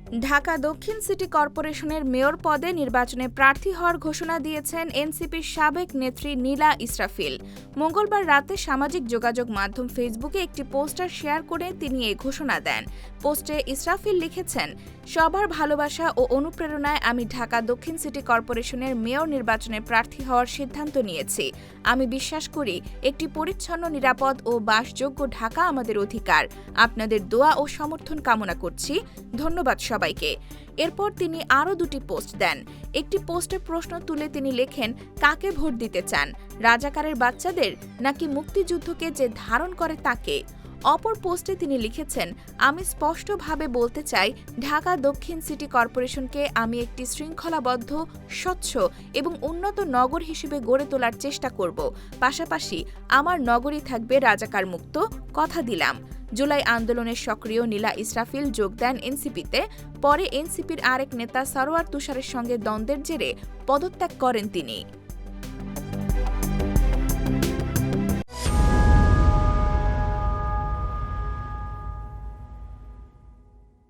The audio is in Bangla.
ঢাকা দক্ষিণ সিটি কর্পোরেশনের মেয়র পদে নির্বাচনে প্রার্থী হওয়ার ঘোষণা দিয়েছেন এনসিপির সাবেক নেত্রী নীলা ইসরাফিল। মঙ্গলবার রাতে সামাজিক যোগাযোগ মাধ্যম ফেসবুকে একটি পোস্টার শেয়ার করে তিনি এই ঘোষণা দেন। পোস্টে ইসরাফিল লিখেছেন, সবার ভালোবাসা ও অনুপ্রেরণায় আমি ঢাকা দক্ষিণ সিটি কর্পোরেশনের মেয়র নির্বাচনে প্রার্থী হওয়ার সিদ্ধান্ত নিয়েছি। আমি বিশ্বাস করি একটি পরিচ্ছন্ন, নিরাপদ ও বাসযোগ্য ঢাকা আমাদের অধিকার। আপনাদের দোয়া ও সমর্থন কামনা করছি। ধন্যবাদ সবাইকে। এরপর তিনি আরও দুটি পোস্ট দেন। একটি পোস্টে প্রশ্ন তুলে তিনি লেখেন, কাকে ভোট দিতে চান, রাজাকারের বাচ্চাদের নাকি মুক্তিযুদ্ধকে যে ধারণ করে তাকে? অপর পোস্টে তিনি লিখেছেন, আমি স্পষ্টভাবে বলতে চাই, ঢাকা দক্ষিণ সিটি কর্পোরেশনকে আমি একটি শৃঙ্খলাবদ্ধ, স্বচ্ছ এবং উন্নত নগর হিসেবে গড়ে তোলার চেষ্টা করব। পাশাপাশি আমার নগরী থাকবে রাজাকার মুক্ত, কথা দিলাম। জুলাই আন্দোলনের সক্রিয় নীলা ইসরাফিল যোগ দেন এনসিপিতে। পরে এনসিপির আরেক নেতা সরওয়ার তুষারের সঙ্গে দ্বন্দ্বের জেরে পদত্যাগ করেন তিনি।